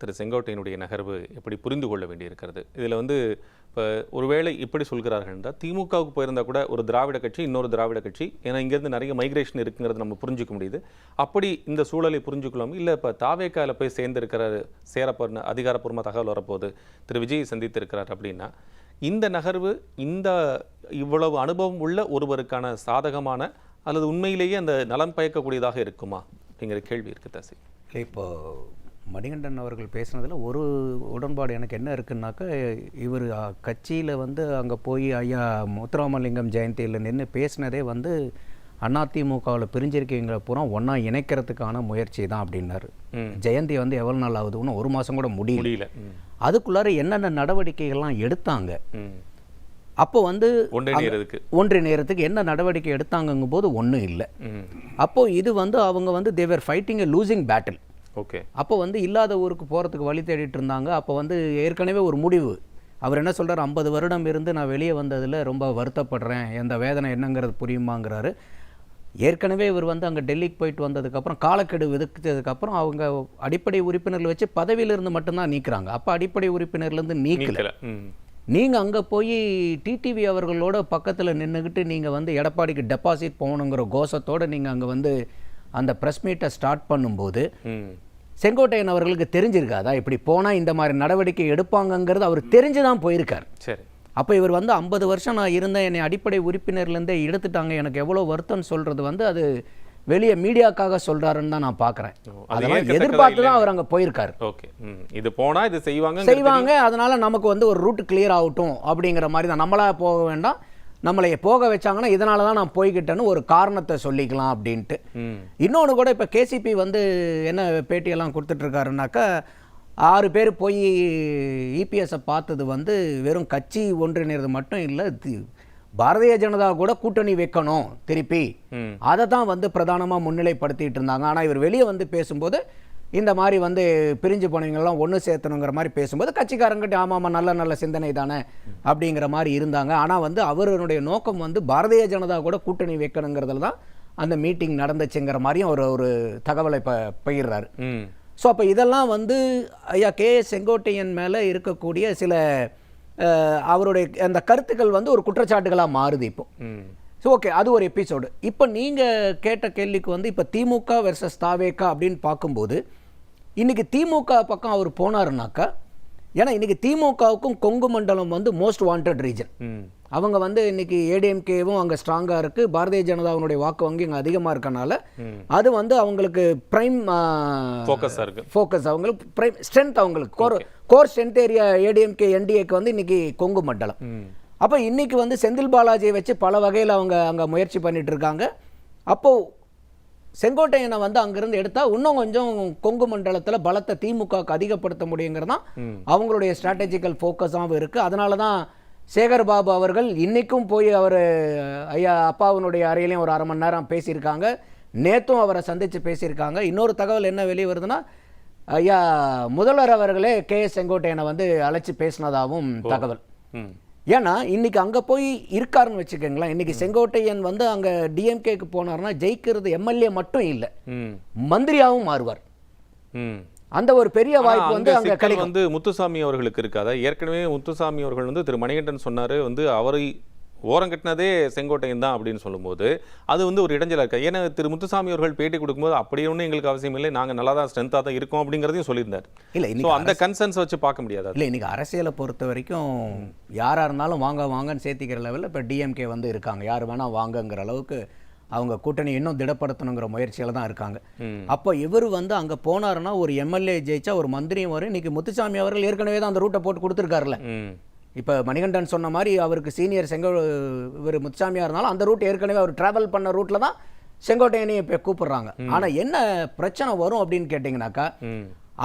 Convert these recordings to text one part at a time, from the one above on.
திரு செங்கோட்டையனுடைய நகர்வு எப்படி புரிந்து கொள்ள வேண்டியிருக்கிறது? இதில் இப்போ ஒருவேளை இப்படி சொல்கிறார்கள் என்றால், திமுகவுக்கு போயிருந்தால் கூட ஒரு திராவிட கட்சி இன்னொரு திராவிட கட்சி, ஏன்னா இங்கேருந்து நிறைய மைக்ரேஷன் இருக்குங்கிறது நம்ம புரிஞ்சுக்க முடியுது. அப்படி இந்த சூழலை புரிஞ்சுக்கலாம். இல்லை இப்போ தாவேக்காவில் போய் சேர்ந்திருக்கிறாரு, சேரப்போற அதிகாரப்பூர்வமாக தகவல் வரப்போகுது, திரு விஜய் சந்தித்திருக்கிறார் அப்படின்னா, இந்த நகர்வு இந்த இவ்வளவு அனுபவம் உள்ள ஒருவருக்கான சாதகமான அல்லது உண்மையிலேயே அந்த நலம் பயக்கக்கூடியதாக இருக்குமா அப்படிங்கிற கேள்வி இருக்குது தசி. இப்போ மணிகண்டன் அவர்கள் பேசுனதில் ஒரு உடன்பாடு எனக்கு என்ன இருக்குன்னாக்கா, இவர் கட்சியில் அங்கே போய் ஐயா முத்துராமலிங்கம் ஜெயந்தியில் நின்று பேசினதே அதிமுகவில் பிரிஞ்சிருக்கீங்களை பூரா ஒன்றா இணைக்கிறதுக்கான முயற்சி தான் அப்படின்னாரு. ஜெயந்தி எவ்வளோ நாள் ஆகுது, இன்னும் ஒரு மாதம் கூட முடியல. அதுக்குள்ளார என்னென்ன நடவடிக்கைகள்லாம் எடுத்தாங்க, அப்போ ஒன்றிணையறதுக்கு என்ன நடவடிக்கை எடுத்தாங்கங்கும் போது ஒன்றும் இல்லை. அப்போது இது அவங்க தேவர் ஃபைட்டிங் எ லூசிங் பேட்டில். ஓகே, அப்போ இல்லாத ஊருக்கு போகிறதுக்கு வழி தேடிட்டு இருந்தாங்க. அப்போ ஏற்கனவே ஒரு முடிவு, அவர் என்ன சொல்கிறார், 50 வருடம் இருந்து நான் வெளியே வந்ததில் ரொம்ப வருத்தப்படுறேன், எந்த வேதனை என்னங்கிறது புரியுமாங்கிறாரு. ஏற்கனவே இவர் அங்கே டெல்லிக்கு போயிட்டு வந்ததுக்கப்புறம் காலக்கெடு விதிச்சதுக்கப்புறம் அவங்க அடிப்படை உறுப்பினர்கள் வச்சு பதவியிலிருந்து மட்டும்தான் நீக்கிறாங்க. அப்போ அடிப்படை உறுப்பினர்லேருந்து நீக்கல. நீங்கள் அங்கே போய் டிடிவி அவர்களோட பக்கத்தில் நின்றுக்கிட்டு நீங்கள் எடப்பாடிக்கு டெபாசிட் போகணுங்கிற கோஷத்தோடு நீங்கள் அங்கே அந்த ப்ரெஸ் மீட்டை ஸ்டார்ட் பண்ணும்போது செங்கோட்டையன் அவர்களுக்கு தெரிஞ்சிருக்காதா இப்படி போனால் இந்த மாதிரி நடவடிக்கை எடுப்பாங்கங்கிறது அவர் தெரிஞ்சு தான் போயிருக்கார். சரி, அப்போ இவர் 50 வருஷம் நான் இருந்தேன், என்னை அடிப்படை உறுப்பினர்லேருந்தே எடுத்துட்டாங்க, எனக்கு எவ்வளோ வருத்தம்னு சொல்கிறது அது வெளியே மீடியாக்காக சொல்கிறாருன்னு தான் நான் பார்க்குறேன். அதெல்லாம் எதிர்பார்த்து தான் அவர் அங்கே போயிருக்காரு. ஓகே, இது போனால் இது செய்வாங்க, அதனால் நமக்கு ஒரு ரூட் கிளியர் ஆகட்டும் அப்படிங்கிற மாதிரி தான். நம்மளா போக வேண்டாம், நம்மளை போக வச்சாங்கன்னா இதனால தான் நான் போய்கிட்டேன்னு ஒரு காரணத்தை சொல்லிக்கலாம் அப்படின்ட்டு. இன்னொன்று கூட இப்போ கேசிபி என்ன பேட்டியெல்லாம் கொடுத்துட்ருக்காருனாக்கா, 6 பேர் போய் இபிஎஸ்ஸை பார்த்தது வெறும் கட்சி ஒன்றிணைறது மட்டும் இல்லை, பாரதிய ஜனதா கூட கூட்டணி வைக்கணும் திருப்பி, அதை தான் பிரதானமாக முன்னிலைப்படுத்திட்டு இருந்தாங்க. ஆனால் இவர் வெளியே பேசும்போது இந்த மாதிரி பிரிஞ்சு போனவங்கெல்லாம் ஒன்று சேர்த்தணுங்கிற மாதிரி பேசும்போது கட்சிக்காரங்கிட்ட ஆமாம் நல்ல நல்ல சிந்தனை தானே அப்படிங்கிற மாதிரி இருந்தாங்க. ஆனால் அவருடைய நோக்கம் பாரதிய ஜனதா கூட கூட்டணி வைக்கணுங்கிறதுல தான் அந்த மீட்டிங் நடந்துச்சுங்கிற மாதிரியும் ஒரு தகவலை பகிர்றாரு. ஸோ அப்போ இதெல்லாம் ஐயா செங்கோட்டையன் மேலே இருக்கக்கூடிய சில அவருடைய அந்த கருத்துக்கள் ஒரு குற்றச்சாட்டுகளாக மாறுது இப்போ. ஸோ ஓகே, அது ஒரு எபிசோடு. இப்போ நீங்கள் கேட்ட கேள்விக்கு இப்போ திமுக வெர்சஸ் தாவேக்கா அப்படின்னு பார்க்கும்போது இன்றைக்கி திமுக பக்கம் அவர் போனாருனாக்கா, ஏன்னா இன்றைக்கி திமுகவுக்கும் கொங்கு மண்டலம் மோஸ்ட் வாண்டட் ரீஜன். அவங்க இன்றைக்கி ஏடிஎம்கேவும் அங்கே ஸ்ட்ராங்காக இருக்குது, பாரதிய ஜனதாவுடைய வாக்கு வங்கி இங்கே அதிகமாக இருக்கனால அது அவங்களுக்கு ப்ரைம் ஃபோக்கஸ், அவங்களுக்கு ப்ரைம் ஸ்ட்ரென்த், அவங்களுக்கு கோர் ஸ்ட்ரென்த் ஏரியா ஏடிஎம்கே என்டிஏக்கு இன்றைக்கி கொங்கு மண்டலம். அப்போ இன்றைக்கி செந்தில் பாலாஜியை வச்சு பல வகையில் அவங்க அங்கே முயற்சி பண்ணிட்டு இருக்காங்க. அப்போது செங்கோட்டையனை அங்கிருந்து எடுத்தால் இன்னும் கொஞ்சம் கொங்கு மண்டலத்தில் பலத்தை திமுகவுக்கு அதிகப்படுத்த முடியுங்கிறது தான் அவங்களுடைய ஸ்ட்ராட்டஜிக்கல் ஃபோக்கஸாகவும் இருக்குது. அதனால தான் சேகர் பாபு அவர்கள் இன்றைக்கும் போய் அவர் ஐயா அப்பாவினுடைய அறையிலையும் ஒரு 1/2 மணி நேரம் பேசியிருக்காங்க. நேற்றும் அவரை சந்தித்து பேசியிருக்காங்க. இன்னொரு தகவல் என்ன வெளியே வருதுன்னா, ஐயா முதல்வர் அவர்களே செங்கோட்டையனை அழைச்சி பேசினதாகவும் தகவல். ஏன்னா இன்னைக்கு அங்கே போய் இருக்காருன்னு வச்சுக்கோங்களேன், இன்னைக்கு செங்கோட்டையன் அங்கே டிஎம்கேக்கு போனார்னா ஜெயிக்கிறது எம்எல்ஏ மட்டும் இல்லை, மந்திரியாகவும் மாறுவார். அந்த ஒரு பெரிய வாய்ப்பு அங்கே கிடைக்கும். முத்துசாமி அவர்களுக்கு இருக்காதா? ஏற்கனவே முத்துசாமி அவர்கள் திரு மணிகண்டன் சொன்னார், அவரை ஓரங்கட்டினதே செங்கோட்டையன் தான் அப்படின்னு சொல்லும்போது அது ஒரு இடைஞ்சலாக இருக்கா? ஏன்னா திரு முத்துசாமி அவர்கள் பேட்டி கொடுக்கும்போது அப்படியே ஒன்றும் எங்களுக்கு அவசியம் இல்லை, நாங்கள் நல்லா தான் ஸ்ட்ரென்த்தாக தான் இருக்கோம் அப்படிங்கிறதையும் சொல்லியிருந்தார். இல்லை, அந்த கன்சர்ன்ஸ் வச்சு பார்க்க முடியாது. இல்லை, இன்றைக்கி அரசியலை பொறுத்த வரைக்கும் யாராக இருந்தாலும் வாங்கன்னு சேர்த்திக்கிற லெவலில் இப்போ டிஎம்கே இருக்காங்க, யார் வேணால் வாங்கங்கிற அளவுக்கு அவங்க கூட்டணி இன்னும் திடப்படுத்தணுங்கிற முயற்சியில் தான் இருக்காங்க. அப்போ இவர் அங்கே போனாருன்னா ஒரு எம்எல்ஏ ஜெயிச்சா ஒரு மந்திரியும் வரும். இன்றைக்கி முத்துசாமி அவர்கள் ஏற்கனவே தான் அந்த ரூட்டை போட்டு கொடுத்துருக்காருல்ல. இப்போ மணிகண்டன் சொன்ன மாதிரி அவருக்கு சீனியர் இவர் முத்துசாமியாக இருந்தாலும் அந்த ரூட் ஏற்கனவே அவர் ட்ராவல் பண்ண ரூட்டில் தான் செங்கோட்டையனையும் இப்போ கூப்பிடுறாங்க. ஆனால் என்ன பிரச்சனை வரும் அப்படின்னு கேட்டிங்கனாக்கா,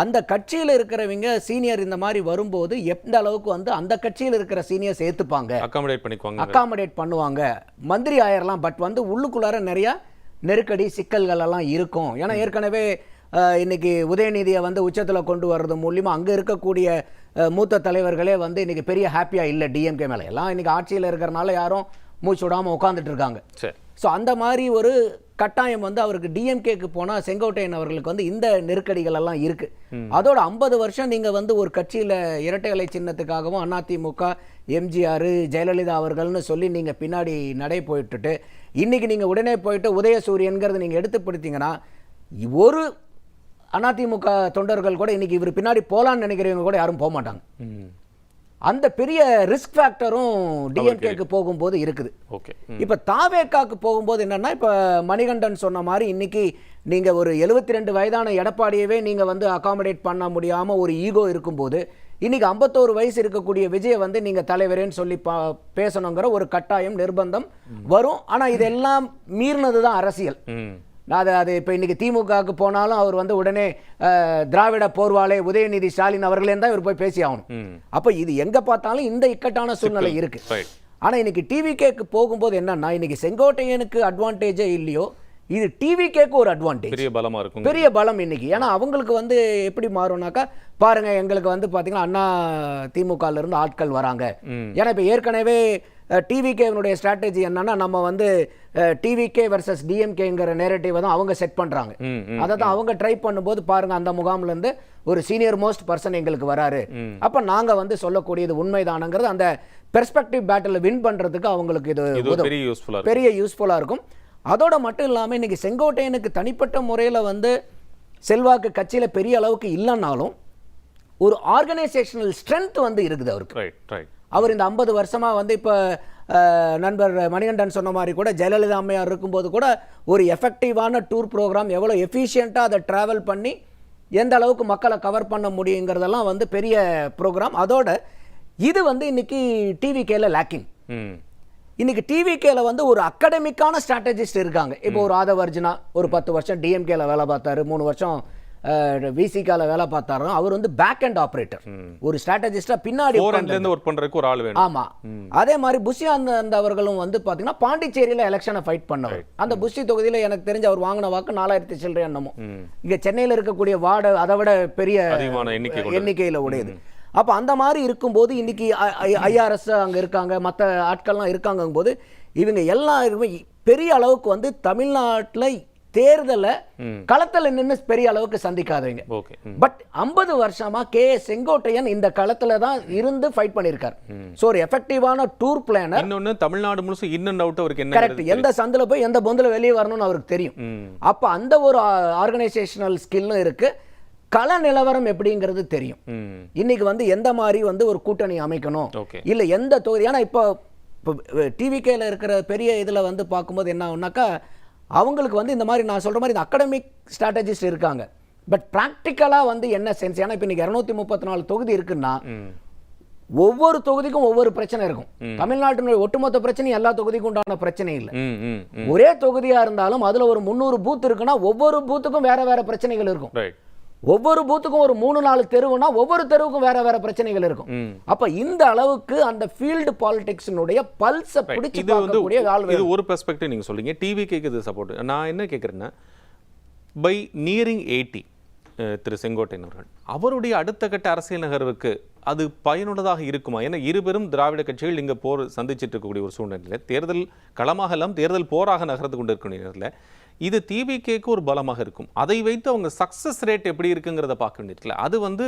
அந்த கட்சியில் இருக்கிறவங்க சீனியர் இந்த மாதிரி வரும்போது எந்த அளவுக்கு அந்த கட்சியில் இருக்கிற சீனியர்ஸ் ஏற்றுப்பாங்க, அக்காமடேட் பண்ணுவாங்க, மந்திரி ஆயிரலாம். பட் உள்ளுக்குள்ளார நிறையா நெருக்கடி சிக்கல்கள் எல்லாம் இருக்கும். ஏன்னா ஏற்கனவே இன்னைக்கு உதயநிதியை உச்சத்தில் கொண்டு வர்றது மூலியமாக அங்கே இருக்கக்கூடிய மூத்த தலைவர்களே இன்னைக்கு பெரிய ஹாப்பியாக இல்லை டிஎம்கே மேலே. எல்லாம் இன்னைக்கு ஆட்சியில் இருக்கிறனால யாரும் மூச்சு விடாமல் உட்காந்துட்டு இருக்காங்க. சரி. ஸோ அந்த மாதிரி ஒரு கட்டாயம் வந்து அவருக்கு டிஎம்கேக்கு போனால் செங்கோட்டையன் அவர்களுக்கு வந்து இந்த நெருக்கடிகள் எல்லாம் இருக்கு. அதோட 50 வருஷம் நீங்க வந்து ஒரு கட்சியில இரட்டை இலை சின்னத்துக்காகவும் அதிமுக எம்ஜிஆர் ஜெயலலிதா அவர்கள்னு சொல்லி நீங்க பின்னாடி நடை போயிட்டுட்டு இன்னைக்கு நீங்க உடனே போயிட்டு உதயசூரியன்கிறது நீங்க எடுத்துப்படுத்தீங்கன்னா ஒரு அதிமுக தொண்டர்கள் கூட இன்னைக்கு இவர் பின்னாடி போலான்னு நினைக்கிறவங்க கூட யாரும் போக மாட்டாங்க. அந்த பெரிய ரிஸ்க் ஃபேக்டரும் டிஎம்கேக்கு போகும்போது இருக்குது. இப்போ தாவேக்காக்கு போகும்போது என்னன்னா, இப்போ மணிகண்டன் சொன்ன மாதிரி இன்னைக்கு நீங்க ஒரு 72 வயதான எடப்பாடியவே நீங்க வந்து அகாமடேட் பண்ண முடியாம ஒரு ஈகோ இருக்கும்போது இன்னைக்கு 51 வயசு இருக்கக்கூடிய விஜயை வந்து நீங்க தலைவரேன்னு சொல்லி பேசணுங்கிற ஒரு கட்டாயம் நிர்பந்தம் வரும். ஆனா இதெல்லாம் மீறினது தான் அரசியல். அது இப்போ இன்னைக்கு திமுகவுக்கு போனாலும் அவர் வந்து உடனே திராவிட போர்வாலே உதயநிதி ஸ்டாலின் அவர்களே தான் இவர் போய் பேசி ஆகணும். அப்போ இது எங்க பார்த்தாலும் இந்த இக்கட்டான சூழ்நிலை இருக்கு. ஆனா இன்னைக்கு டிவிகேக்கு போகும்போது என்னன்னா, இன்னைக்கு செங்கோட்டையனுக்கு அட்வான்டேஜே இல்லையோ இது டிவிகேக்கு ஒரு அட்வான்டேஜ், பெரிய பலமா இருக்கும், பெரிய பலம் இன்னைக்கு. ஏன்னா அவங்களுக்கு வந்து எப்படி மாறும்னாக்கா பாருங்க, எங்களுக்கு வந்து பாத்தீங்கன்னா அண்ணா திமுகல இருந்து ஆட்கள் வராங்க. ஏன்னா இப்ப ஏற்கனவே டிவிகேனுடைய ஸ்ட்ராட்டஜி என்னன்னா, நம்ம வந்து டிவிகே வர்சஸ் டிஎம்கேங்கிற நேரட்டிவை தான் அவங்க செட் பண்றாங்க. அதை தான் அவங்க ட்ரை பண்ணும்போது பாருங்க, அந்த முகாம்ல இருந்து ஒரு சீனியர் மோஸ்ட் பர்சன் எங்களுக்கு வராரு, அப்ப நாங்க வந்து சொல்லக்கூடியது உண்மைதானங்கிறது அந்த பெர்ஸ்பெக்டிவ் பேட்டில் வின் பண்றதுக்கு அவங்களுக்கு இது பெரிய யூஸ்ஃபுல்லா இருக்கும். அதோட மட்டும் இல்லாம இன்னைக்கு செங்கோட்டையனுக்கு தனிப்பட்ட முறையில வந்து செல்வாக்கு கட்சியில பெரிய அளவுக்கு இல்லைன்னாலும் ஒரு ஆர்கனைசேஷனல் ஸ்ட்ரென்த் வந்து இருக்குது அவருக்கு. அவர் இந்த 50 வருஷமா வந்து இப்போ நண்பர் மணிகண்டன் சொன்ன மாதிரி கூட ஜெயலலிதா அம்மையார் இருக்கும்போது கூட ஒரு எஃபெக்டிவான டூர் ப்ரோக்ராம் எவ்வளோ எஃபிஷியண்ட்டாக அதை ட்ராவல் பண்ணி எந்த அளவுக்கு மக்களை கவர் பண்ண முடியுங்கிறதெல்லாம் வந்து பெரிய ப்ரோக்ராம். அதோட இது வந்து இன்னைக்கு டிவிகேல லேக்கிங். இன்னைக்கு டிவிகேல வந்து ஒரு அகாடமிக்கான ஸ்ட்ராட்டஜிஸ்ட் இருக்காங்க. இப்போ ஒரு ஆதவ் அர்ஜுனா ஒரு 10 வருஷம் டிஎம்கேல வேலை பார்த்தாரு, 3 வருஷம் விசிகால வேலை பார்த்தாரு. அவர் வந்து பேக் அண்ட் ஆபரேட்டர், ஒரு ஸ்ட்ராட்டஜிஸ்டா பின்னாடி ஒர்க் பண்றதுக்கு ஒரு ஆள் வேணும். ஆமா, அதே மாதிரி புஷி அந்த அவர்களும் வந்து பாத்தீங்கன்னா பாண்டிச்சேரியில எலெக்ஷனை ஃபைட் பண்ணவர். அந்த புஷி தொகுதியில எனக்கு தெரிஞ்ச அவர் வாங்கின வாக்கு 4000 சில்லறை என்னமோ. இங்க சென்னையில இருக்கக்கூடிய வார்டு அதை விட பெரிய எண்ணிக்கையில உடையது. அப்ப அந்த மாதிரி இருக்கும்போது இன்னைக்கு ஐஆர்எஸ் அங்க இருக்காங்க, மற்ற ஆட்கள்லாம் இருக்காங்க போது இவங்க எல்லாருமே பெரிய அளவுக்கு வந்து தமிழ்நாட்டுல தேர்தல களத்துல நின்று பெரிய அளவுக்கு சந்திக்காதவங்க. பட் 50 வருஷமா செங்கோட்டையன் இந்த களத்துல தான் இருந்து ஃபைட் பண்ணிருக்காரு. சோ ஒரு எஃபெக்டிவான டூர் பிளானர். இன்னொன்னு தமிழ்நாடு முழுசு இன் அண்ட் அவுட் அவருக்கு என்ன கரெக்ட், எந்த சந்தில போய் எந்த பொந்துல வெளியே வரணும்னு அவருக்கு தெரியும். அப்ப அந்த ஒரு ஆர்கனைசேஷனல் ஸ்கில்லும் இருக்கு, கள நிலவரம் எப்படிங்கிறது தெரியும். இன்னைக்கு வந்து எந்த மாதிரி வந்து ஒரு கூட்டணி அமைக்கணும், இல்ல எந்த தொகுதி. ஏன்னா இப்போ டிவிகேல இருக்கிற பெரிய இதுல வந்து பார்க்கும்போது என்ன ஆகும்னாக்கா, அவங்களுக்கு வந்து இந்த மாதிரி நான் சொல்ற மாதிரி இந்த அகாடமிக் ஸ்ட்ராட்டஜிஸ்ட் இருக்காங்க. பட் பிராக்டிக்கலா வந்து என்ன சென்ஸ், ஏன்னா இப்போ இன்னைக்கு 234 தொகுதி இருக்குன்னா ஒவ்வொரு தொகுதிக்கும் ஒவ்வொரு பிரச்சனை இருக்கும். தமிழ்நாட்டினுடைய ஒட்டுமொத்த பிரச்சனை எல்லா தொகுதிக்கும் உண்டான பிரச்சனை இல்லை. ஒரே தொகுதியா இருந்தாலும் அதுல ஒரு 300 பூத் இருக்குன்னா ஒவ்வொரு பூத்துக்கும் வேற வேற பிரச்சனைகள் இருக்கும். ஒவ்வொரு பூத்துக்கும் ஒரு 3-4 தெருவுனா ஒவ்வொரு தெருவுக்கும் வேற வேற பிரச்சனைகள் இருக்கும். அப்ப இந்த அளவுக்கு அந்த ஃபீல்டு பாலிடிக்ஸ்னுடைய பல்ஸை பிடிச்சு பார்க்கக்கூடிய ஆள். இது ஒரு பெர்ஸ்பெக்டிவ் நீங்க சொல்றீங்க, டிவிகேக்கு இது சப்போர்ட். நான் என்ன கேட்குறேன்னா, பை நியரிங் 80 திரு செங்கோட்டையன் அவர்கள் அவருடைய அடுத்த கட்ட அரசியல் நகர்வுக்கு அது பயனுள்ளதாக இருக்குமா? ஏன்னா இருபெரும் திராவிட கட்சிகள் இங்கே போர் சந்திச்சுட்டு இருக்கக்கூடிய ஒரு சூழ்நிலையில் தேர்தல் களமாக எல்லாம் தேர்தல் போராக நகர்ந்து கொண்டு இருக்கக்கூடிய நேரத்தில் இது டிவிகேக்கு ஒரு பலமாக இருக்கும். அதை வைத்து அவங்க சக்சஸ் ரேட் எப்படி இருக்குங்கிறத பார்க்க வேண்டியிருக்குல்ல. அது வந்து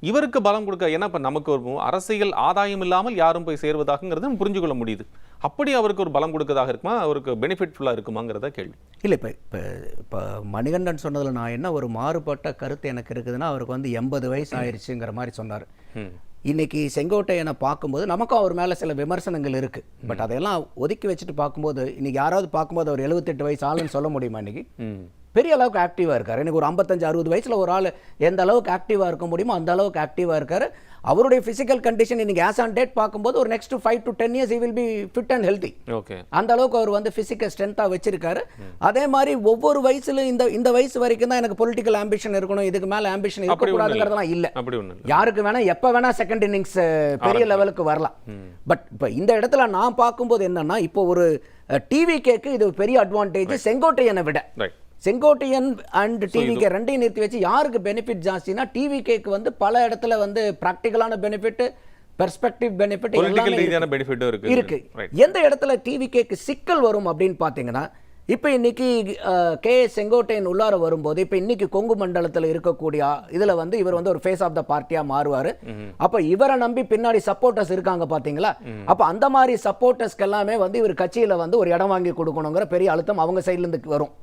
இவருக்கு பலம் கொடுக்க, ஏன்னா இப்போ நமக்கு ஒரு அரசியல் ஆதாயம் இல்லாமல் யாரும் போய் சேர்வதாகங்கிறது நம்ம புரிஞ்சு கொள்ள முடியுது. அப்படி அவருக்கு ஒரு பலம் கொடுக்கறதாக இருக்குமா, அவருக்கு பெனிஃபிட்ஃபுல்லாக இருக்குமாங்கிறத கேள்வி. இல்லை, இப்போ மணிகண்டன் சொன்னதில் நான் என்ன ஒரு மாறுபட்ட கருத்து எனக்கு இருக்குதுன்னா, அவருக்கு வந்து 80 வயசு ஆயிடுச்சுங்கிற மாதிரி சொன்னார். இன்னைக்கு செங்கோட்டையனை பார்க்கும்போது நமக்கும் அவர் மேலே சில விமர்சனங்கள் இருக்குது. பட் அதையெல்லாம் ஒதுக்கி வச்சுட்டு பார்க்கும்போது இன்னைக்கு யாராவது பார்க்கும்போது அவர் 78 வயசு ஆளுன்னு சொல்ல முடியுமா? இன்னைக்கு பெரிய அளவுக்கு ஆக்டிவாக இருக்கார். எனக்கு ஒரு 55-60 வயசில் ஒரு ஆள் எந்த அளவுக்கு ஆக்டிவாக இருக்க முடியுமோ அந்த அளவுக்கு ஆக்டிவாக இருக்கார். அவருடைய ஃபிசிக்கல் கண்டிஷன் இன்னைக்கு ஆஸ் ஆன் டேட் பார்க்கும்போது ஒரு next 5 to 10 years he will be fit and healthy. அந்த அளவுக்கு அவர் வந்து ஃபிசிக்கல் ஸ்ட்ரென்த்தாக வச்சிருக்காரு. அதே மாதிரி ஒவ்வொரு வயசுல இந்த வயசு வரைக்கும் தான் எனக்கு பொலிட்டிக்கல் ஆம்பிஷன் இருக்கணும், இதுக்கு மேலே ஆம்பிஷன் இருக்கக்கூடாதுங்கிறதெல்லாம் இல்லை. யாருக்கு வேணா எப்போ வேணா செகண்ட் இன்னிங்ஸ் பெரிய லெவலுக்கு வரலாம். பட் இப்போ இந்த இடத்துல நான் பார்க்கும்போது என்னன்னா, இப்போ ஒரு டிவிகேக்கு இது பெரிய அட்வான்டேஜ் செங்கோட்டையனை விட. செங்கோட்டையன் அண்ட் டிவிகே ரெண்டையும் நிறுத்தி வச்சு யாருக்கு பெனிஃபிட் ஜாஸ்தினா, டிவிகேக்கு வந்து பல இடத்துல வந்து பிராக்டிகலான பெனிஃபிட், பெர்ஸ்பெக்டிவ் பெனிஃபிட் எல்லாமே இருக்கு. எந்த இடத்துல டிவிகேக்கு சிக்கல் வரும் அப்படின்னு பாத்தீங்கன்னா, இப்போ இன்னைக்கு கே செங்கோட்டையன் உள்ளார வரும்போது இப்போ இன்னைக்கு கொங்கு மண்டலத்தில் இருக்கக்கூடிய இதில் வந்து இவர் வந்து ஒரு ஃபேஸ் ஆஃப் த பார்ட்டியாக மாறுவார். அப்போ இவரை நம்பி பின்னாடி சப்போர்ட்டர்ஸ் இருக்காங்க பார்த்தீங்களா, அப்போ அந்த மாதிரி சப்போர்ட்டர்ஸ்க்கு எல்லாமே வந்து இவர் கட்சியில் வந்து ஒரு இடம் வாங்கி கொடுக்கணுங்கிற பெரிய அழுத்தம் அவங்க சைட்லேருந்து வரும்.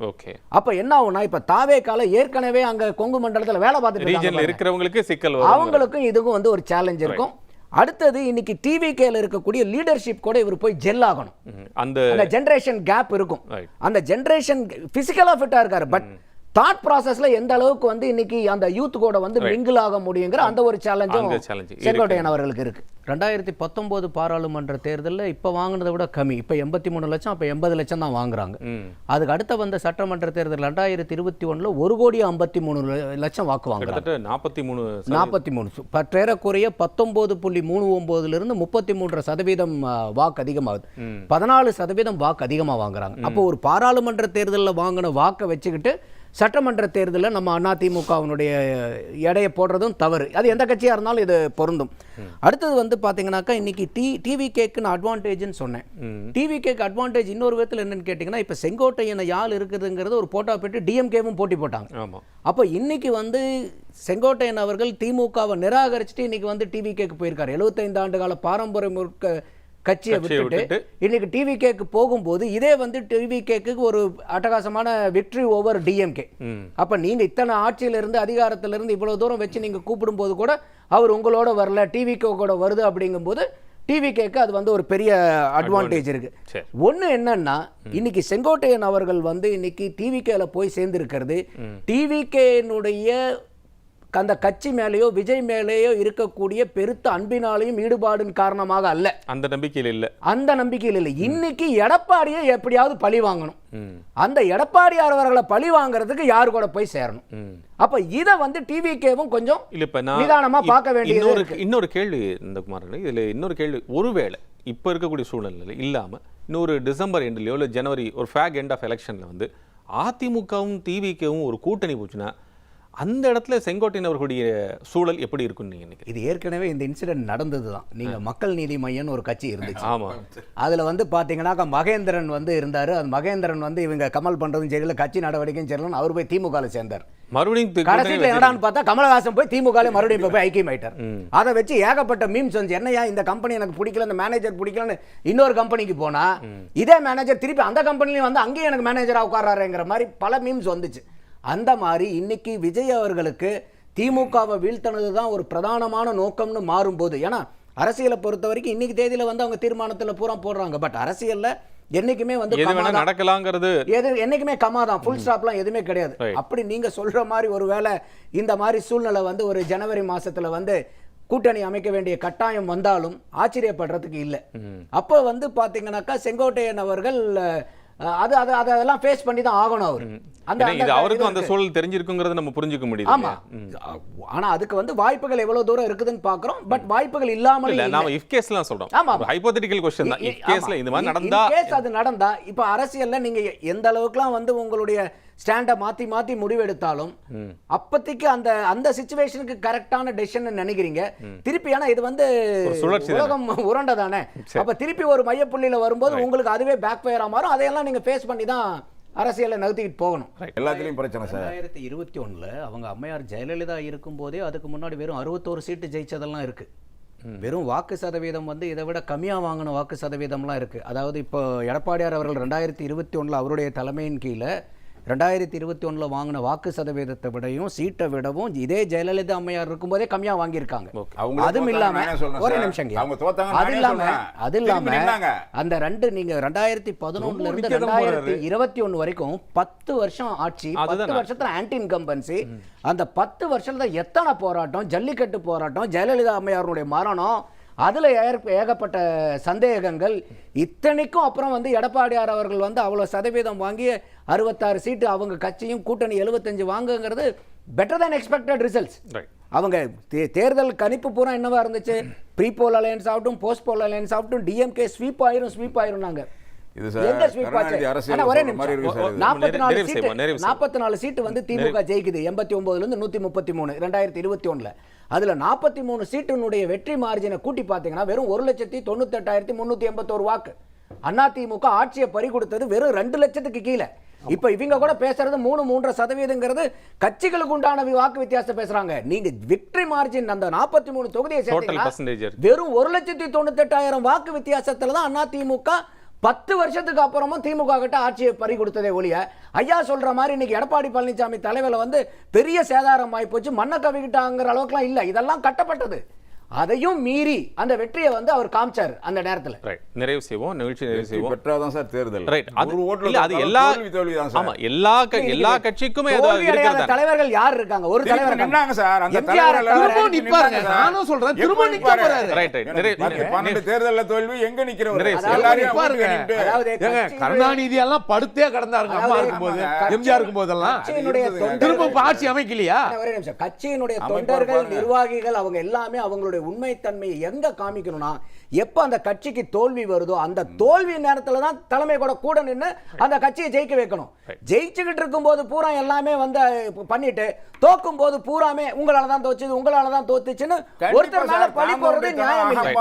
அப்போ என்ன ஆகும்னா, இப்போ தாவேக்கால ஏற்கனவே அங்கே கொங்கு மண்டலத்தில் வேலை பார்த்துட்டு இருக்கிறவங்களுக்கு சிக்கல், அவங்களுக்கும் இதுக்கும் வந்து ஒரு சேலஞ்ச் இருக்கும். அடுத்தது இன்னைக்கு டிவிகேல இருக்கக்கூடிய லீடர்ஷிப் கூட இவர் போய் ஜெல் ஆகணும். அந்த ஜெனரேஷன் கேப் இருக்கும். அந்த ஜெனரேஷன் பிசிக்கலா ஃபிட்டா இருக்காரு, பட் தாட் ப்ராசஸ்ல எந்த அளவுக்கு வந்து இன்னைக்கு அந்த யூத் கூட வந்து மிங்கிள் ஆக முடியுங்கிற அந்த ஒரு சேலஞ்சும் செங்கோட்டையன் அவர்களுக்கு இருக்கு. 2019 பாராளுமன்ற தேர்தலில் இப்போ வாங்கினதை விட கம்மி. இப்போ 83 லட்சம், அப்போ 80 லட்சம் தான் வாங்குறாங்க. அதுக்கு அடுத்த வந்த சட்டமன்ற தேர்தல் 2021 1,53,00,000 வாக்கு வாங்குறாங்க. 43 பற்றேறக்குறைய 19.39 33% வாக்கு அதிகமாகுது. 14% வாக்கு அதிகமாக வாங்குறாங்க. அப்போ ஒரு பாராளுமன்ற தேர்தலில் வாங்கின வாக்கை வச்சுக்கிட்டு சட்டமன்ற தேர்தலில் நம்ம அதிமுகவினுடைய எடையை போடுறதும் தவறு. அது எந்த கட்சியாக இருந்தாலும் இது பொருந்தும். அடுத்தது வந்து பார்த்தீங்கன்னாக்கா இன்னைக்கு டிவிகேக்குன்னு அட்வான்டேஜ்னு சொன்னேன். டிவிகேக்கு அட்வான்டேஜ் இன்னொரு விதத்தில் என்னன்னு கேட்டிங்கன்னா, இப்போ செங்கோட்டையனை யார் இருக்குதுங்கிறது ஒரு போட்டோ பெற்று டிஎம்கேவும் போட்டி போட்டாங்க. அப்போ இன்னைக்கு வந்து செங்கோட்டையன் அவர்கள் திமுகவை நிராகரிச்சுட்டு இன்னைக்கு வந்து டிவிகேக்கு போயிருக்காரு. 75 ஆண்டு கால பாரம்பரியம் கட்சியை விட்டுட்டு இன்னைக்கு டிவிகேக்கு போகும்போது இதே வந்து டிவிகேக்கு ஒரு அட்டகாசமான வெற்றி ஓவர் டிஎம்கே. அப்ப நீங்க இத்தனை ஆட்சியில இருந்து அதிகாரத்துல இருந்து இவ்வளவு தூரம் வச்சு நீங்க கூப்பிடும் போது கூட அவர் உங்களோட வரல, டிவிகே கூட வருது அப்படிங்கும்போது டிவிகேக்கு அது வந்து ஒரு பெரிய அட்வான்டேஜ் இருக்கு. ஒண்ணு என்னன்னா, இன்னைக்கு செங்கோட்டையன் அவர்கள் வந்து இன்னைக்கு டிவிகேல போய் சேர்ந்திருக்கிறது டிவிகேனுடைய அந்த கட்சி மேலேயோ விஜய் மேலேயோ இருக்கக்கூடிய பெருத்த அன்பினாலையும் ஈடுபாடின் காரணமாக அல்ல. அந்த நம்பிக்கையில் இல்லை. இன்னைக்கு எடப்பாடியை எப்படியாவது பழி வாங்கணும். அந்த எடப்பாடியார் அவர்களை பழி வாங்குறதுக்கு யாரு கூட போய் சேரணும். அப்ப இத வந்து டிவிகேவும் கொஞ்சம் நிதானமா பார்க்க வேண்டியது. இன்னொரு கேள்வி இந்த குமாரன், இதுல இன்னொரு கேள்வி, ஒருவேளை இப்ப இருக்கக்கூடிய சூழ்நிலை இல்லாம இன்னொரு டிசம்பர் எண்ட்லயோ இல்ல ஜனவரி ஒரு ஃபேக் எண்ட் ஆஃப் எலெக்ஷன்ல வந்து அதிமுகவும் டிவிகேவும் ஒரு கூட்டணி போச்சுன்னா அந்த இடத்துல செங்கோட்டையன் அவர்களுடைய சூழல் எப்படி இருக்குன்னு நீங்க நினைக்கிறீங்க? இது ஏற்கனவே இந்த இன்சிடென்ட் நடந்தது தான். நீங்க மக்கள் நீதி மையம்னு ஒரு கட்சி இருந்துச்சு. ஆமா, அதுல வந்து பாத்தீங்கன்னா மகேந்திரன் வந்து இருந்தாரு. அந்த மகேந்திரன் வந்து இவங்க கமல் பண்றதும் சரியில்லை, கட்சி நடவடிக்கையும் சரியில்லை, அவர் போய் திமுகவில் சேர்ந்தார். மறுபடியும் கடைசியில் என்னடான்னு பார்த்தா கமலஹாசன் போய் திமுக மறுபடியும் போய் ஐக்கியம் ஆயிட்டார். அதை வச்சு ஏகப்பட்ட மீம்ஸ் வந்து, என்னையா இந்த கம்பெனி எனக்கு பிடிக்கல, இந்த மேனேஜர் பிடிக்கலன்னு இன்னொரு கம்பெனிக்கு போனா இதே மேனேஜர் திருப்பி அந்த கம்பெனிலையும் வந்து அங்கேயும் எனக்கு மேனேஜரா உட்கார்றாருங்கிற மாதிரி பல மீம்ஸ் வந்துச்சு. அந்த மாதிரி இன்னைக்கு விஜய் அவர்களுக்கு திமுகவை வீழ்த்தினது தான் ஒரு பிரதானமான நோக்கம்னு மாறும்போது, ஏன்னா அரசியலை பொறுத்த வரைக்கும் இன்னைக்கு தேதியில வந்து அவங்க தீர்மானத்துல பூரா போடுறாங்க, பட் அரசியல்ல என்னைக்குமே வந்து நடக்கலாங்கிறது என்னைக்குமே கமாதான், ஃபுல் ஸ்டாப்லாம் எதுவுமே கிடையாது. அப்படி நீங்க சொல்ற மாதிரி ஒருவேளை இந்த மாதிரி சூழ்நிலை வந்து ஒரு ஜனவரி மாசத்துல வந்து கூட்டணி அமைக்க வேண்டிய கட்டாயம் வந்தாலும் ஆச்சரியப்படுறதுக்கு இல்லை. அப்போ வந்து பாத்தீங்கன்னாக்கா செங்கோட்டையன் அவர்கள் அதெல்லாம் ஃபேஸ் பண்ணி தான் ஆகணும். அவர் அவருக்கும் அந்த சூழல் தெரிஞ்சிருக்குங்கிறத நம்ம புரிஞ்சுக்க முடியும். ஆமா, ஆனா அதுக்கு வந்து வாய்ப்புகள் எவ்வளவு தூரம் இருக்குதுன்னு பாக்குறோம், பட் வாய்ப்புகள் இல்லாமல் இல்ல. நாம இஃப் கேஸ்லாம் சொல்றோம். ஆமா, ஹைபோதெட்டிக்கல் क्वेश्चन தான். இஃப் கேஸ்ல இந்த மாதிரி நடந்தா, கேஸ் அது நடந்தா, இப்ப அரசியல்ல நீங்க எந்த அளவுக்குலாம் வந்து உங்களுடைய ஸ்டாண்ட மாத்தி முடிவெடுத்தாலும் அப்பத்திக்கு அந்த சிச்சுவேஷனுக்கு கரெக்டான டெசிஷன் நினைக்கிறீங்க திருப்பி. ஆனா இது வந்து உலகம் உருண்டை தானே. அப்ப திருப்பி ஒரு மையப்புள்ளியில வரும்போது உங்களுக்கு அதுவே பேக் ஃபயரா மாறும். அதையெல்லாம் நீங்க ஃபேஸ் பண்ணி தான் அரசியலை நகர்த்திக்கிட்டு போகணும். எல்லாத்துலயும் பிரச்சனை சார். 2021 அவங்க அம்மையார் ஜெயலலிதா இருக்கும் போதே அதுக்கு முன்னாடி வெறும் 61 சீட்டு ஜெயிச்சதெல்லாம் இருக்கு. வெறும் வாக்கு சதவீதம் வந்து இதை விட கம்மியாக வாங்கின வாக்கு சதவீதம்லாம் இருக்கு. அதாவது இப்போ எடப்பாடியார் அவர்கள் 2021 அவருடைய தலைமையின் கீழே 2021 வாங்கின வாக்கு சதவீதத்தை விடையும் சீட்டை விடவும் இதே ஜெயலலிதா அம்மையார் இருக்கும்போதே கம்மியா வாங்கியிருக்காங்க. அதுவும் இல்லாம ஒரு நிமிஷம், அது இல்லாம அந்த நீங்க 2011 இருந்து 2021 வரைக்கும் 10 வருஷம் ஆட்சி, 10 வருஷத்துல ஆன்டி இன்கம்பன்சி. அந்த 10 வருஷத்துல எத்தனை போராட்டம், ஜல்லிக்கட்டு போராட்டம், ஜெயலலிதா அம்மையாருடைய மரணம், அதுல ஏகப்பட்ட சந்தேகங்கள். இத்தனைக்கும் அப்புறம் வந்து எடப்பாடியார் அவர்கள் வந்து அவ்வளவு சதவீதம் வாங்கி 66 சீட்டு அவங்க கட்சியும் கூட்டணி 75 வாங்குங்கிறது பெட்டர் தேன் எக்ஸ்பெக்டட் ரிசல்ட்ஸ். அவங்க தேர்தல் கணிப்பு பூரா என்னவா இருந்துச்சு, ப்ரீ போல் அலையன்ஸ் ஆகட்டும், போஸ்ட் போல் அலையன்ஸ் ஆகட்டும், டிஎம்கே ஸ்வீப் ஆயிரும் நாங்க. ஒரே நிமிஷம், 44 சீட்டு வந்து திமுக ஜெயிக்குது 89 இருந்து 133 2021. அதுல 43 சீட்டினுடைய வெற்றி மார்ஜினை கூட்டி பாத்தீங்கன்னா வெறும் 1,98,381 வாக்கு. அதிமுக ஆட்சியை பறி கொடுத்தது வெறும் 2 லட்சத்துக்கு கீழே. இப்ப இவங்க கூட பேசுறது 3.3% கட்சிகளுக்கு உண்டான வாக்கு வித்தியாசத்தை பேசுறாங்க. நீங்க விக்டரி மார்ஜின் அந்த 43 தொகுதியை சேர்த்தீங்கன்னா வெறும் 1,98,000 வாக்கு வித்தியாசத்துல தான் அதிமுக 10 வருஷத்துக்கு அப்புறமும் திமுக கிட்ட ஆட்சியை பறி கொடுத்ததே ஒழிய, ஐயா சொல்ற மாதிரி இன்னைக்கு எடப்பாடி பழனிசாமி தலைவர்ல வந்து பெரிய சேதாரம் ஆகி போச்சு, மண்ணை கவிக்கிட்டாங்கிற அளவுக்குலாம் இல்ல. இதெல்லாம் கட்டப்பட்டது. அதையும் மீறி அந்த வெற்றியை வந்து அவர் காமிச்சார் அந்த நேரத்துல. ரைட், நிறைவு செய்வோம், நிகழ்ச்சி நிறைவு செய்வோம். பெற்றாதான் சார் தேர்தல். ரைட், அது எல்லா ஆமா எல்லா கட்சிக்குமே அது இருக்கிறது. தலைவர்கள் யார் இருக்காங்க? ஒரு தலைவர் நின்னாங்க சார், அந்த தலைவர் திரும்ப நிப்பாருங்க. நானும் சொல்றேன் திரும்ப நிக்க போறாரு. ரைட் ரைட், 12 தேர்தல்ல தோல்வி எங்க நிக்கிறவர்? அதாவது கருணாநிதி எல்லாம் படுத்தே கடந்தாருங்க அம்மா இருக்கும்போது, எம்ஜிஆர் இருக்கும்போதெல்லாம். திரும்ப ஆட்சி அமைக்கலையா? ஒரே நிமிஷம். கட்சியினுடைய தொண்டர்கள், நிர்வாகிகள் அவங்க எல்லாமே அவங்களுடைய உண்மைத்தன்மையை எங்க காமிக்கணும்னா, எப்ப அந்த கட்சிக்கு தோல்வி வருதோ அந்த தோல்வி நேரத்துல தான் தலைமை கூட நின்னு அந்த கட்சியை ஜெயிக்க வைக்கணும். ஜெயிச்சுக்கிட்டு இருக்கும் போது பூரா எல்லாமே வந்து பண்ணிட்டு தோக்கும் போது பூராமே உங்களால தான் தோச்சுது, உங்களால தான் தோத்துச்சுன்னு ஒருத்தர் மேல பழி போடுறது நியாயம் இல்லை.